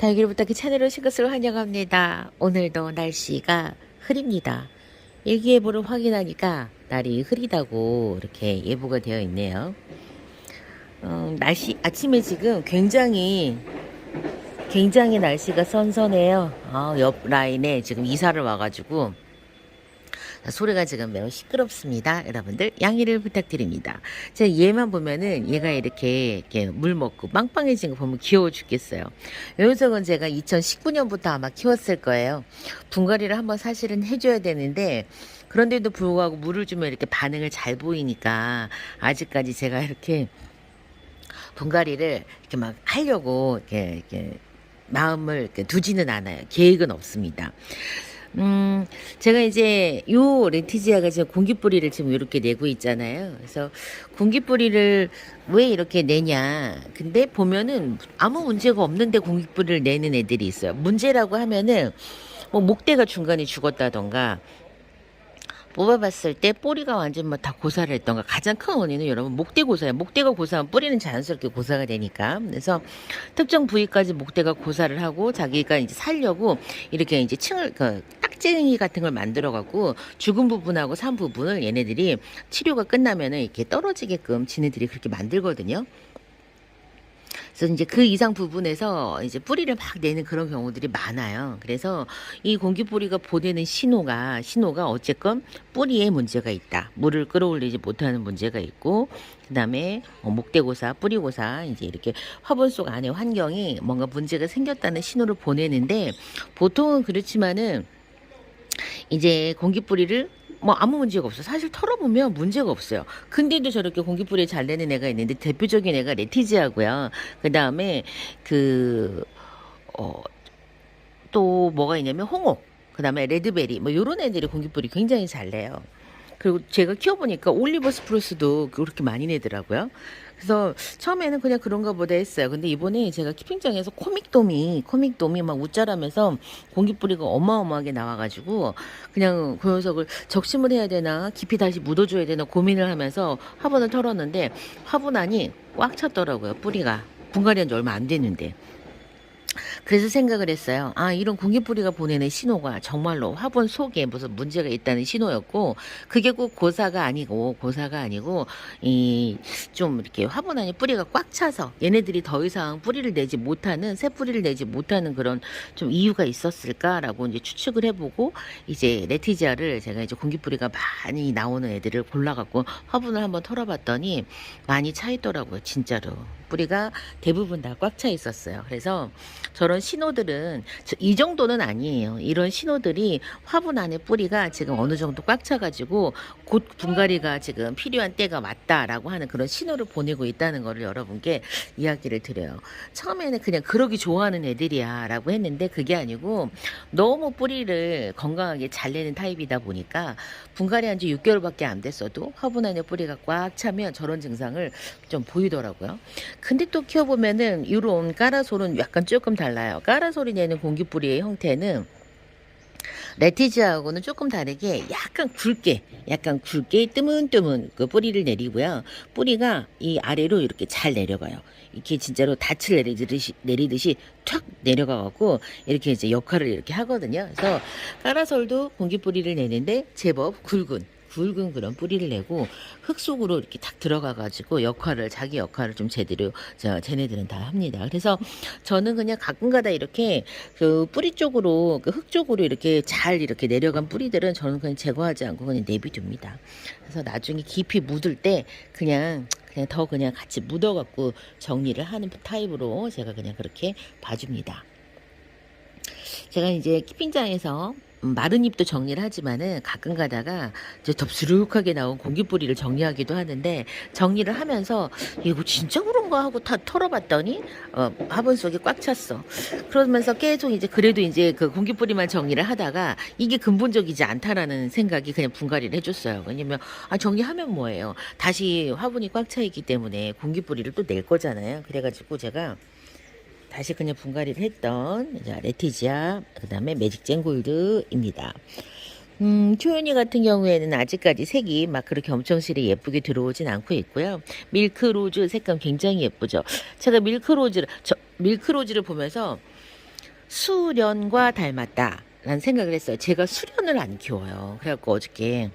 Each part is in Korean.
달기를 부탁해 채널에 오신 것을 환영합니다. 오늘도 날씨가 흐립니다. 일기예보를 확인하니까 날이 흐리다고 이렇게 예보가 되어 있네요. 날씨 아침에 지금 굉장히 날씨가 선선해요. 옆 라인에 지금 이사를 와가지고 소리가 지금 매우 시끄럽습니다. 여러분들 양해를 부탁드립니다. 제가 얘만 보면은 얘가 이렇게 물 먹고 빵빵해진 거 보면 귀여워 죽겠어요. 요 녀석은 제가 2019년부터 아마 키웠을 거예요. 분갈이를 한번 사실은 해줘야 되는데 그런데도 불구하고 물을 주면 이렇게 반응을 잘 보이니까 아직까지 제가 이렇게 분갈이를 이렇게 막 하려고 이렇게 마음을 이렇게 두지는 않아요. 계획은 없습니다. 제가 이제 요 레티지아가 지금 공기뿌리를 지금 이렇게 내고 있잖아요. 그래서 공기뿌리를 왜 이렇게 내냐. 근데 보면은 아무 문제가 없는데 공기뿌리를 내는 애들이 있어요. 문제라고 하면은 뭐 목대가 중간에 죽었다던가 뽑아봤을 때 뿌리가 완전 뭐 다 고사를 했던가. 가장 큰 원인은 여러분 목대 고사예요. 목대가 고사하면 뿌리는 자연스럽게 고사가 되니까. 그래서 특정 부위까지 목대가 고사를 하고 자기가 이제 살려고 이렇게 이제 딱쟁이 같은 걸 만들어 갖고 죽은 부분하고 산 부분을 얘네들이 치료가 끝나면은 이렇게 떨어지게끔 지네들이 그렇게 만들거든요. 그래서 이제 그 이상 부분에서 이제 뿌리를 막 내는 그런 경우들이 많아요. 그래서 이 공기뿌리가 보내는 신호가 어쨌건 뿌리에 문제가 있다. 물을 끌어올리지 못하는 문제가 있고, 그 다음에 목대고사, 뿌리고사, 이제 이렇게 화분 속 안에 환경이 뭔가 문제가 생겼다는 신호를 보내는데, 보통은 그렇지만은 이제 공기뿌리를 뭐 아무 문제가 없어. 사실 털어보면 문제가 없어요. 근데도 저렇게 공기뿌리 잘 내는 애가 있는데 대표적인 애가 레티지아고요. 그 다음에 그 또 뭐가 있냐면 홍옥, 그 다음에 레드베리 뭐 요런 애들이 공기뿌리 굉장히 잘 내요. 그리고 제가 키워보니까 올리버 스프루스도 그렇게 많이 내더라고요. 그래서 처음에는 그냥 그런가 보다 했어요. 근데 이번에 제가 키핑장에서 코믹돔이 막 웃자라면서 공기뿌리가 어마어마하게 나와가지고 그냥 그 녀석을 적심을 해야 되나 깊이 다시 묻어줘야 되나 고민을 하면서 화분을 털었는데 화분 안이 꽉 찼더라고요. 뿌리가 분갈이한 지 얼마 안 됐는데. 그래서 생각을 했어요. 이런 공기뿌리가 보내는 신호가 정말로 화분 속에 무슨 문제가 있다는 신호였고, 그게 꼭 고사가 아니고, 좀 이렇게 화분 안에 뿌리가 꽉 차서 얘네들이 더 이상 새 뿌리를 내지 못하는 그런 좀 이유가 있었을까라고 이제 추측을 해보고, 이제 레티지아를 제가 이제 공기뿌리가 많이 나오는 애들을 골라갖고 화분을 한번 털어봤더니 많이 차 있더라고요, 진짜로. 뿌리가 대부분 다 꽉 차 있었어요. 그래서 저런 신호들은 이 정도는 아니에요. 이런 신호들이 화분 안에 뿌리가 지금 어느 정도 꽉 차가지고 곧 분갈이가 지금 필요한 때가 왔다라고 하는 그런 신호를 보내고 있다는 거를 여러분께 이야기를 드려요. 처음에는 그냥 그러기 좋아하는 애들이야 라고 했는데 그게 아니고 너무 뿌리를 건강하게 잘 내는 타입이다 보니까 분갈이 한 지 6개월밖에 안 됐어도 화분 안에 뿌리가 꽉 차면 저런 증상을 좀 보이더라고요. 근데 또 키워보면은 이런 까라솔은 약간 조금 달라요. 까라솔이 내는 공기뿌리의 형태는 레티지아하고는 조금 다르게 약간 굵게 뜨문뜨문 그 뿌리를 내리고요. 뿌리가 이 아래로 이렇게 잘 내려가요. 이렇게 진짜로 닻을 내리듯이 탁 내려가갖고 이렇게 이제 역할을 이렇게 하거든요. 그래서 까라솔도 공기뿌리를 내는데 제법 굵은 그런 뿌리를 내고 흙 속으로 이렇게 탁 들어가가지고 자기 역할을 좀 제대로 쟤네들은 다 합니다. 그래서 저는 그냥 가끔가다 이렇게 그 뿌리 쪽으로 그 흙 쪽으로 이렇게 내려간 뿌리들은 저는 그냥 제거하지 않고 그냥 내비둡니다. 그래서 나중에 깊이 묻을 때 그냥 같이 묻어갖고 정리를 하는 타입으로 제가 그냥 그렇게 봐줍니다. 제가 이제 키핑장에서 마른 잎도 정리를 하지만은 가끔 가다가 이제 덥수룩하게 나온 공기뿌리를 정리하기도 하는데 정리를 하면서 이거 진짜 그런가 하고 다 털어봤더니 화분 속에 꽉 찼어. 그러면서 계속 이제 그래도 이제 그 공기뿌리만 정리를 하다가 이게 근본적이지 않다라는 생각이 그냥 분갈이를 해줬어요. 왜냐면 정리하면 뭐예요? 다시 화분이 꽉 차 있기 때문에 공기뿌리를 또 낼 거잖아요. 그래가지고 제가 다시 그냥 분갈이를 했던 레티지아, 그 다음에 매직젠 골드입니다. 초연이 같은 경우에는 아직까지 색이 막 그렇게 엄청 실이 예쁘게 들어오진 않고 있고요. 밀크로즈 색감 굉장히 예쁘죠. 제가 밀크로즈를 보면서 수련과 닮았다라는 생각을 했어요. 제가 수련을 안 키워요. 그래갖고 어저께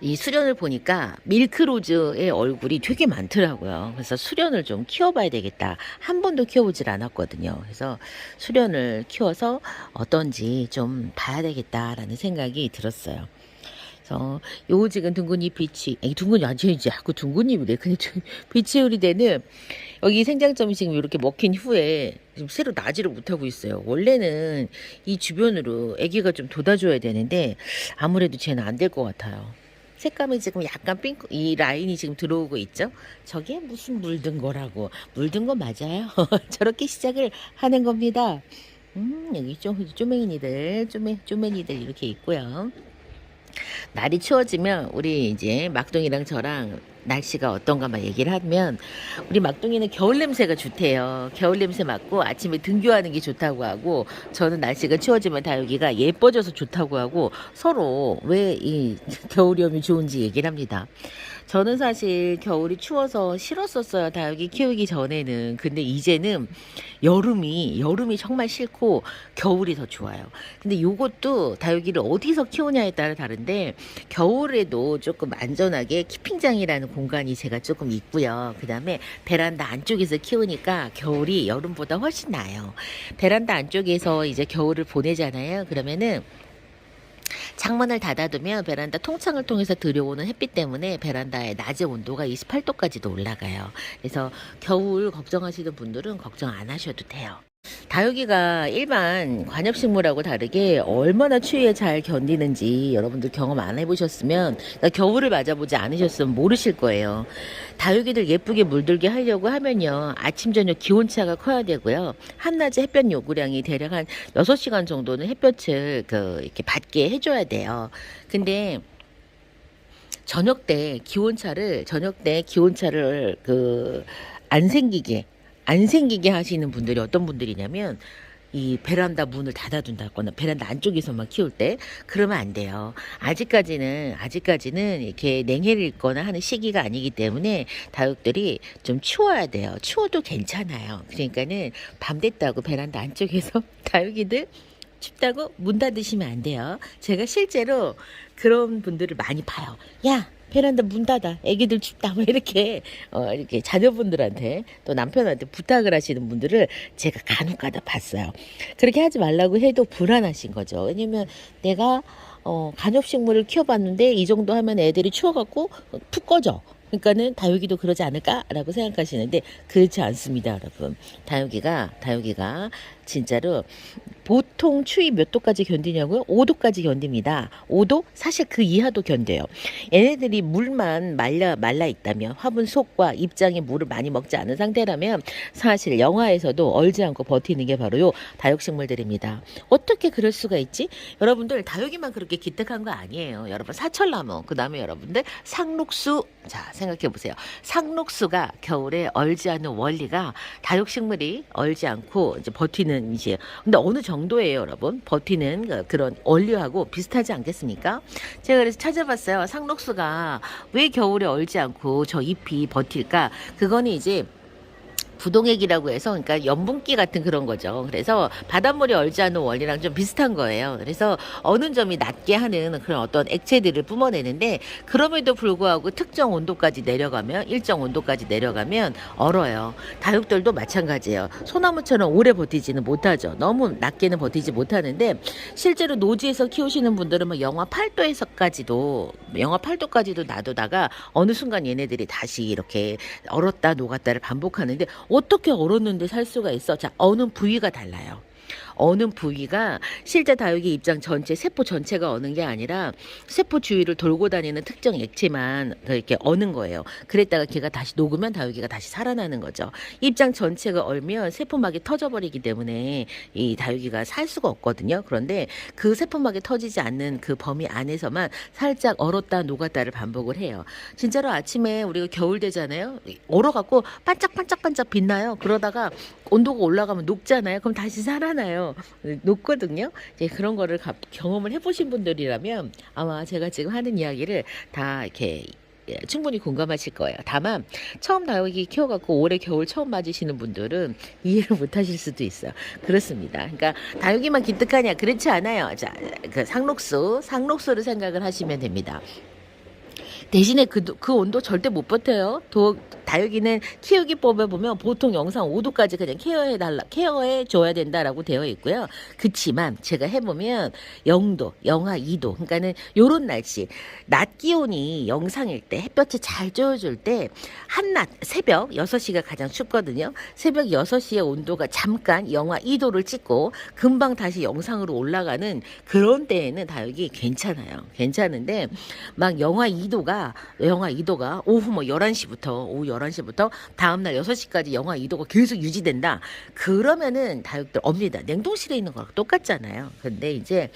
이 수련을 보니까 밀크로즈의 얼굴이 되게 많더라고요. 그래서 수련을 좀 키워봐야 되겠다. 한 번도 키워보질 않았거든요. 그래서 수련을 키워서 어떤지 좀 봐야 되겠다라는 생각이 들었어요. 그래서 요 지금 둥근잎 빛이 아니 둥근이 아니지 자꾸 둥근잎이래. 근데 빛이 우리대는 여기 생장점이 지금 이렇게 먹힌 후에 지금 새로 나지를 못하고 있어요. 원래는 이 주변으로 아기가 좀 돋아줘야 되는데 아무래도 쟤는 안 될 것 같아요. 색감이 지금 약간 핑크 이 라인이 지금 들어오고 있죠. 저게 무슨 물든 거라고. 물든 거 맞아요. 저렇게 시작을 하는 겁니다. 여기 쪼맹이들 이렇게 있고요. 날이 추워지면 우리 이제 막둥이랑 저랑 날씨가 어떤가 막 얘기를 하면 우리 막둥이는 겨울 냄새가 좋대요. 겨울 냄새 맡고 아침에 등교하는 게 좋다고 하고 저는 날씨가 추워지면 다육이가 예뻐져서 좋다고 하고 서로 왜 이 겨울염이 좋은지 얘기를 합니다. 저는 사실 겨울이 추워서 싫었었어요. 다육이 키우기 전에는. 근데 이제는 여름이 정말 싫고 겨울이 더 좋아요. 근데 요것도 다육이를 어디서 키우냐에 따라 다른데 겨울에도 조금 안전하게 키핑장이라는 공간이 제가 조금 있고요. 그 다음에 베란다 안쪽에서 키우니까 겨울이 여름보다 훨씬 나아요. 베란다 안쪽에서 이제 겨울을 보내잖아요. 그러면은 창문을 닫아두면 베란다 통창을 통해서 들여오는 햇빛 때문에 베란다의 낮의 온도가 28도까지도 올라가요. 그래서 겨울 걱정하시는 분들은 걱정 안 하셔도 돼요. 다육이가 일반 관엽식물하고 다르게 얼마나 추위에 잘 견디는지 여러분들 경험 안 해보셨으면 그러니까 겨울을 맞아보지 않으셨으면 모르실 거예요. 다육이들 예쁘게 물들게 하려고 하면요. 아침 저녁 기온차가 커야 되고요. 한낮에 햇볕 요구량이 대략 한 6시간 정도는 햇볕을 이렇게 받게 해줘야 돼요. 근데 저녁 때 기온차를 안 생기게 하시는 분들이 어떤 분들이냐면 이 베란다 문을 닫아둔다거나 베란다 안쪽에서만 키울 때 그러면 안 돼요. 아직까지는 이렇게 냉해를 입거나 하는 시기가 아니기 때문에 다육들이 좀 추워야 돼요. 추워도 괜찮아요. 그러니까는 밤 됐다고 베란다 안쪽에서 다육이들 춥다고 문 닫으시면 안 돼요. 제가 실제로 그런 분들을 많이 봐요. 야, 베란다 문 닫아. 애기들 춥다. 뭐 이렇게 이렇게 자녀분들한테 또 남편한테 부탁을 하시는 분들을 제가 간혹가다 봤어요. 그렇게 하지 말라고 해도 불안하신 거죠. 왜냐면 내가 간엽식물을 키워봤는데 이 정도 하면 애들이 추워갖고 푹 꺼져. 그러니까는 다육이도 그러지 않을까라고 생각하시는데 그렇지 않습니다, 여러분. 다육이가 진짜로 보통 추위 몇 도까지 견디냐고요? 5도까지 견딥니다. 5도? 사실 그 이하도 견뎌요. 얘네들이 물만 말라 있다면 화분 속과 입장에 물을 많이 먹지 않은 상태라면 사실 영하에서도 얼지 않고 버티는 게 바로 요 다육식물들입니다. 어떻게 그럴 수가 있지? 여러분들 다육이만 그렇게 기특한 거 아니에요. 여러분 사철나무, 그 다음에 여러분들 상록수. 자, 생각해 보세요. 상록수가 겨울에 얼지 않는 원리가 다육식물이 얼지 않고 이제 버티는 이제 근데 어느 정도예요, 여러분? 버티는 그런 원리하고 비슷하지 않겠습니까? 제가 그래서 찾아봤어요. 상록수가 왜 겨울에 얼지 않고 저 잎이 버틸까? 그거는 이제 부동액이라고 해서 그러니까 염분기 같은 그런 거죠. 그래서 바닷물이 얼지 않는 원리랑 좀 비슷한 거예요. 그래서 어느 점이 낮게 하는 그런 어떤 액체들을 뿜어내는데 그럼에도 불구하고 특정 온도까지 내려가면 일정 온도까지 내려가면 얼어요. 다육들도 마찬가지예요. 소나무처럼 오래 버티지는 못하죠. 너무 낮게는 버티지 못하는데 실제로 노지에서 키우시는 분들은 뭐 영하 8도까지도 놔두다가 어느 순간 얘네들이 다시 이렇게 얼었다 녹았다를 반복하는데 어떻게 얼었는데 살 수가 있어? 자, 어느 부위가 달라요. 어는 부위가 실제 다육이 입장 전체 세포 전체가 어는 게 아니라 세포 주위를 돌고 다니는 특정 액체만 이렇게 어는 거예요. 그랬다가 걔가 다시 녹으면 다육이가 다시 살아나는 거죠. 입장 전체가 얼면 세포막이 터져버리기 때문에 이 다육이가 살 수가 없거든요. 그런데 그 세포막이 터지지 않는 그 범위 안에서만 살짝 얼었다 녹았다를 반복을 해요. 진짜로 아침에 우리가 겨울 되잖아요. 얼어갖고 반짝반짝반짝 빛나요. 그러다가 온도가 올라가면 녹잖아요. 그럼 다시 살아나요. 녹거든요. 이제 그런 거를 경험을 해보신 분들이라면 아마 제가 지금 하는 이야기를 다 이렇게 충분히 공감하실 거예요. 다만 처음 다육이 키워갖고 올해 겨울 처음 맞으시는 분들은 이해를 못하실 수도 있어요. 그렇습니다. 그러니까 다육이만 기특하냐 그렇지 않아요. 자, 그 상록수를 생각을 하시면 됩니다. 대신에 그 온도 절대 못 버텨요. 다육이는 키우기법에 보면 보통 영상 5도까지 그냥 케어해 줘야 된다라고 되어 있고요. 그치만 제가 해보면 0도, 영하 2도, 그러니까는 요런 날씨, 낮 기온이 영상일 때 햇볕이 잘 쬐어줄 때 한낮 새벽 6시가 가장 춥거든요. 새벽 6시에 온도가 잠깐 영하 2도를 찍고 금방 다시 영상으로 올라가는 그런 때에는 다육이 괜찮아요. 괜찮은데 막 영하 2도가 오후 뭐 11시부터 오후 11시부터 다음날 6시까지 영하 2도가 계속 유지된다. 그러면은 다육들 옵니다. 냉동실에 있는 거랑 똑같잖아요. 근데 이제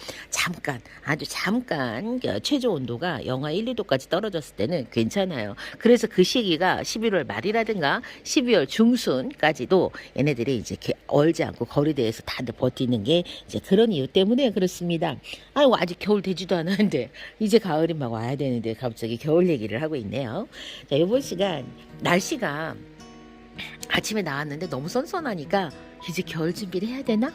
아주 잠깐 최저 온도가 영하 1, 2도까지 떨어졌을 때는 괜찮아요. 그래서 그 시기가 11월 말이라든가 12월 중순까지도 얘네들이 이제 얼지 않고 거리대에서 다들 버티는 게 이제 그런 이유 때문에 그렇습니다. 아이고 아직 겨울 되지도 않았는데 이제 가을이 막 와야 되는데 갑자기 겨울 얘기를 하고 있네요. 자, 이번 시간 날씨가 아침에 나왔는데 너무 선선하니까 이제 겨울 준비를 해야 되나?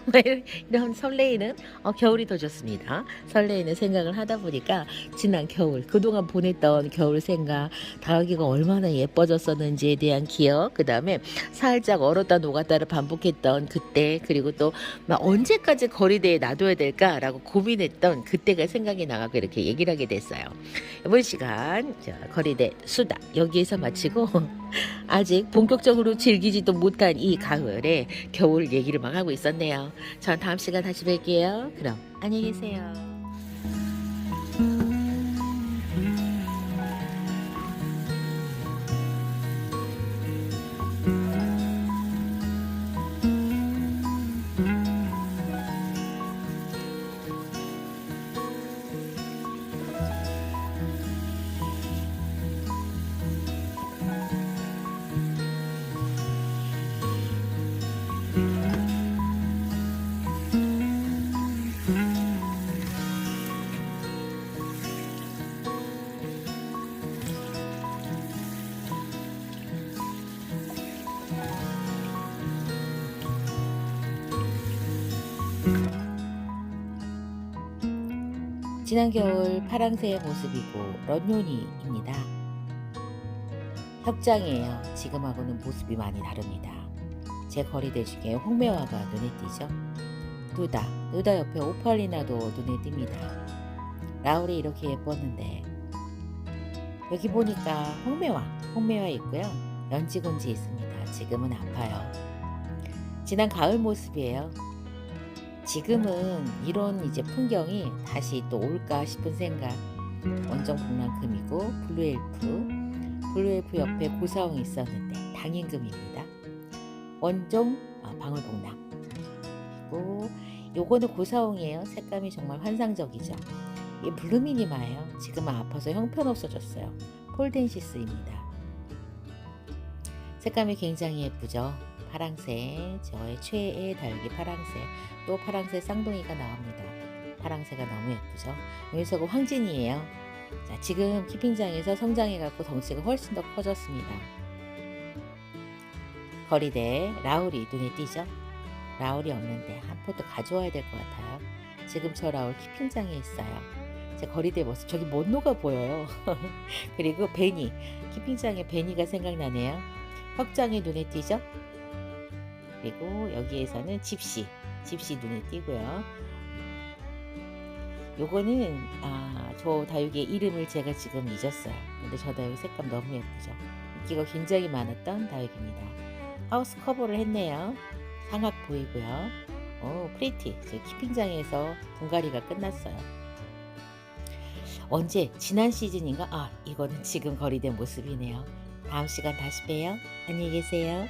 이런 설레이는 겨울이 더 좋습니다. 설레이는 생각을 하다 보니까 지난 겨울 그동안 보냈던 겨울 생각, 다육이가 얼마나 예뻐졌었는지에 대한 기억, 그 다음에 살짝 얼었다 녹았다를 반복했던 그때, 그리고 또 막 언제까지 거리대에 놔둬야 될까라고 고민했던 그때가 생각이 나가고 이렇게 얘기를 하게 됐어요. 이번 시간 거리대 수다 여기에서 마치고 아직 본격적으로 즐기지도 못한 이 가을에 겨울 얘기를 막 하고 있었네요. 전 다음 시간 다시 뵐게요. 그럼 안녕히 계세요. 지난 겨울 파랑새의 모습이고 런요니입니다. 협장이에요. 지금하고는 모습이 많이 다릅니다. 제 거리대 중에 홍매화가 눈에 띄죠. 누다 옆에 오팔리나도 눈에 띕니다. 라울이 이렇게 예뻤는데 여기 보니까 홍매화 있고요. 연지곤지 있습니다. 지금은 아파요. 지난 가을 모습이에요. 지금은 이런 이제 풍경이 다시 또 올까 싶은 생각. 원정 북랑금이고 블루엘프 옆에 고사홍이 있었는데 당인금입니다. 원종 방울복랑. 그리고 요거는 고사홍이에요. 색감이 정말 환상적이죠. 이 블루미니마예요. 지금은 아파서 형편없어졌어요. 폴덴시스입니다. 색감이 굉장히 예쁘죠. 파랑새, 저의 최애 다육이 파랑새. 또 파랑새 쌍둥이가 나옵니다. 파랑새가 너무 예쁘죠. 여기서가 황진이에요. 자, 지금 키핑장에서 성장해갖고 덩치가 훨씬 더 커졌습니다. 거리대 라울이 눈에 띄죠. 라울이 없는데 한 포도 가져와야 될 것 같아요. 지금 저 라울 키핑장에 있어요. 제 거리대 모습 저기 못노가 보여요. 그리고 베니, 키핑장에 베니가 생각나네요. 혁장이 눈에 띄죠. 그리고 여기에서는 집시 눈에 띄고요. 요거는 저 다육이의 이름을 제가 지금 잊었어요. 근데 저 다육 색감 너무 예쁘죠. 인기가 굉장히 많았던 다육입니다. 하우스 커버를 했네요. 상악 보이고요. 프리티. 제 키핑장에서 분갈이가 끝났어요. 언제? 지난 시즌인가? 이거는 지금 거리된 모습이네요. 다음 시간 다시 봬요. 안녕히 계세요.